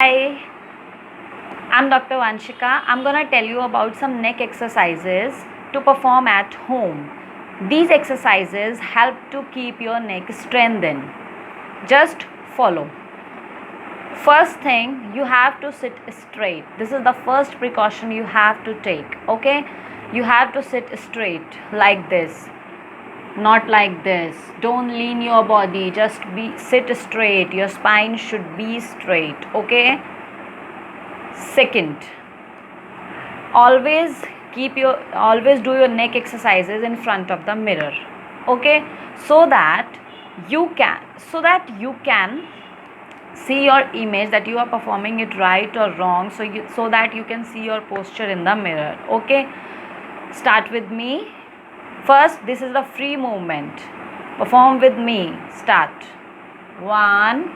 Hi, I'm Dr. Vanshika. I'm gonna tell you about some neck exercises to perform at home. These exercises help to keep your neck strengthened. Just follow. First thing, you have to sit straight. This is the first precaution you have to take. Okay? You have to sit straight like this, not like this. Don't lean your body, just sit straight. Your spine should be straight. Okay? Second, always do your neck exercises in front of the mirror. Okay, so that you can see your image, that you are performing it right or wrong, so that you can see your posture in the mirror. Okay, start with me. First, this is the free movement. Perform with me. Start. 1,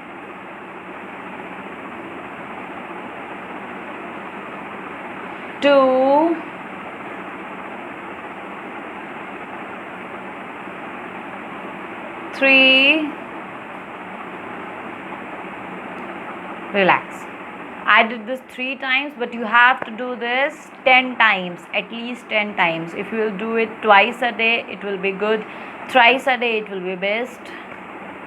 2, 3. Relax. I did this 3 times, but you have to do this 10 times, at least 10 times. If you will do it twice a day, it will be good. Thrice a day, it will be best.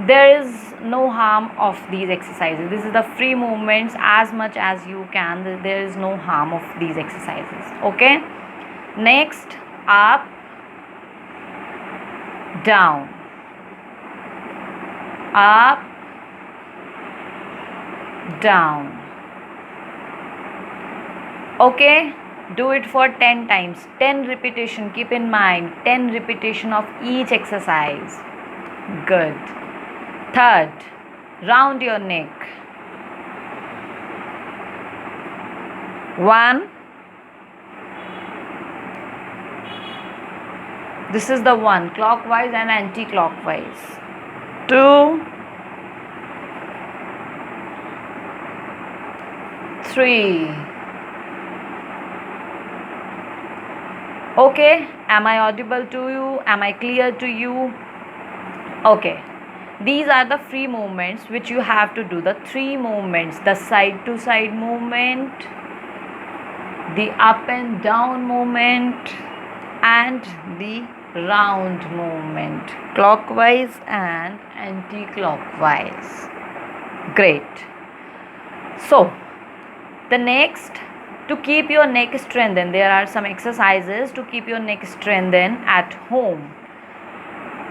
There is no harm of these exercises. This is the free movements, as much as you can. There is no harm of these exercises. Okay. Next, up, down, up, down. Okay, do it for 10 times, 10 repetition. Keep in mind, 10 repetition of each exercise. Good. Third, round your neck. 1, this is the 1, clockwise and anti-clockwise. 2, 3. Okay, am I audible to you? Am I clear to you? Okay, these are the free movements which you have to do. The 3 movements: the side to side movement, the up and down movement, and the round movement, clockwise and anti-clockwise. Great. So, the next, to keep your neck strengthened, there are some exercises to keep your neck strengthened at home.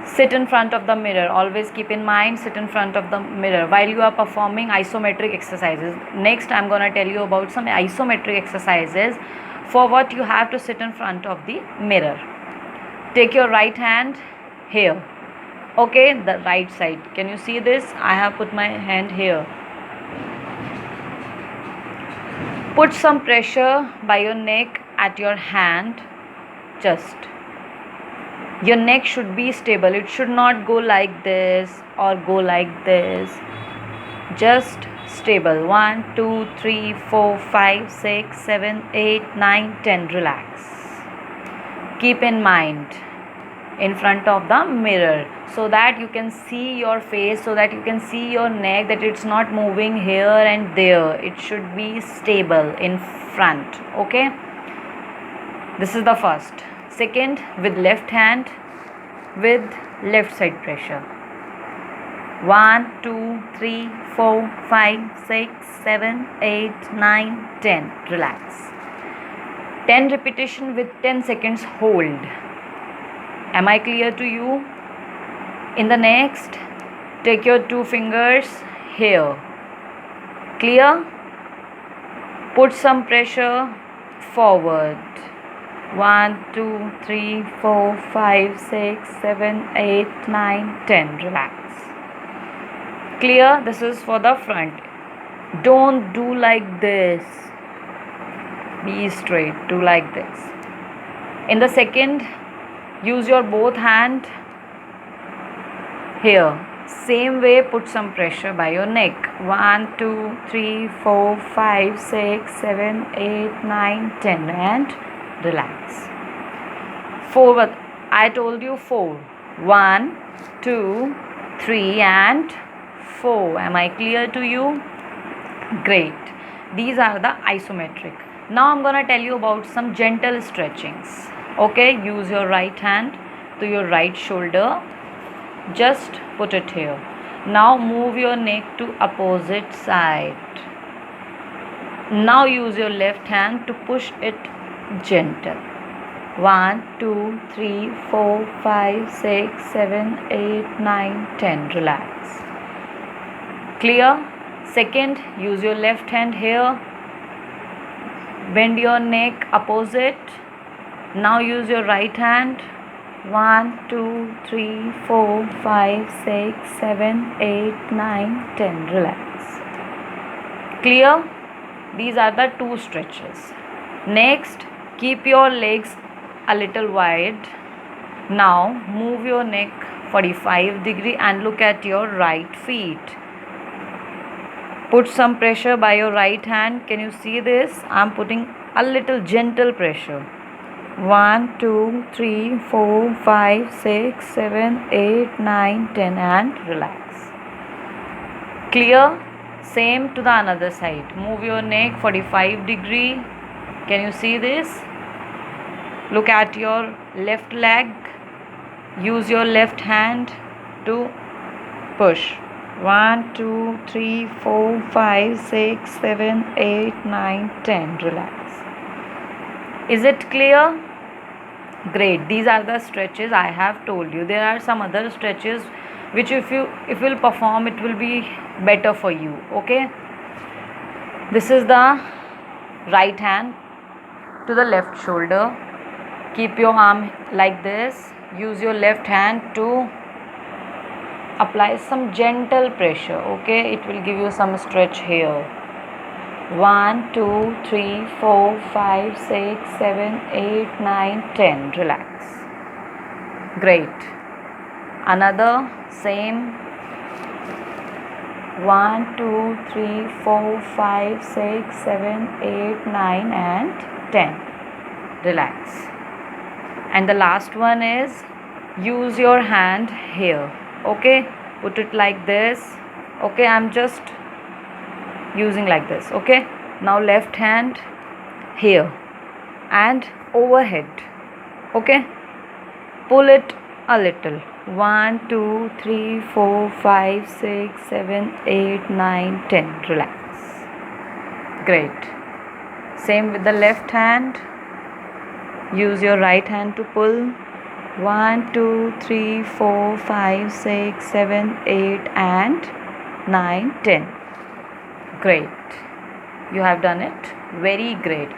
Sit in front of the mirror. Always keep in mind, sit in front of the mirror while you are performing isometric exercises. Next, I'm going to tell you about some isometric exercises. For what, you have to sit in front of the mirror. Take your right hand here. Okay, the right side. Can you see this? I have put my hand here. Put some pressure by your neck at your hand. Just. Your neck should be stable. It should not go like this or go like this. Just stable. 1, 2, 3, 4, 5, 6, 7, 8, 9, 10. Relax. Keep in mind, in front of the mirror, so that you can see your face, so that you can see your neck, that it's not moving here and there. It should be stable in front. Okay, this is the first. Second, with left hand, with left side pressure. 1, 2, 3, 4, 5, 6, 7, 8, 9, 10. Relax. 10 repetition with 10 seconds hold. Am I clear to you? In the next, take your 2 fingers here. Clear? Put some pressure forward. 1, 2, 3, 4, 5, 6, 7, 8, 9, 10. Relax. Clear? This is for the front. Don't do like this. Be straight. Do like this. In the second, use your both hand here. Same way, put some pressure by your neck. 1, 2, 3, 4, 5, 6, 7, 8, 9, 10. And relax. 4. I told you 4. 1, 2, 3, and 4. Am I clear to you? Great. These are the isometric. Now I'm gonna tell you about some gentle stretchings. Okay, use your right hand to your right shoulder. Just put it here. Now move your neck to opposite side. Now use your left hand to push it gentle. 1, 2, 3, 4, 5, 6, 7, 8, 9, 10. Relax. Clear? Second, use your left hand here. Bend your neck opposite. Now use your right hand. 1, 2, 3, 4, 5, 6, 7, 8, 9, 10. Relax. Clear? These are the two stretches. Next, keep your legs a little wide. Now move your neck 45 degree and look at your right feet. Put some pressure by your right hand. Can you see this? I'm putting a little gentle pressure. 1, 2, 3, 4, 5, 6, 7, 8, 9, 10 and relax. Clear? Same to the another side. Move your neck 45 degree. Can you see this? Look at your left leg. Use your left hand to push. 1, 2, 3, 4, 5, 6, 7, 8, 9, 10. Relax. Is it clear? Great. These are the stretches I have told you. There are some other stretches which if you will perform, it will be better for you. Okay. This is the right hand to the left shoulder. Keep your arm like this. Use your left hand to apply some gentle pressure. Okay, it will give you some stretch here. 1, 2, 3, 4, 5, 6, 7, 8, 9, 10. Relax. Great. Another same. 1, 2, 3, 4, 5, 6, 7, 8, 9 and 10. Relax. And the last one is use your hand here. Okay, put it like this. Okay, I'm just using like this. Okay, now left hand here and overhead. Okay, pull it a little. 1, 2, 3, 4, 5, 6, 7, 8, 9, 10. Relax. Great. Same with the left hand. Use your right hand to pull. 1, 2, 3, 4, 5, 6, 7, 8 and 9, 10. Great. You have done it. Very great.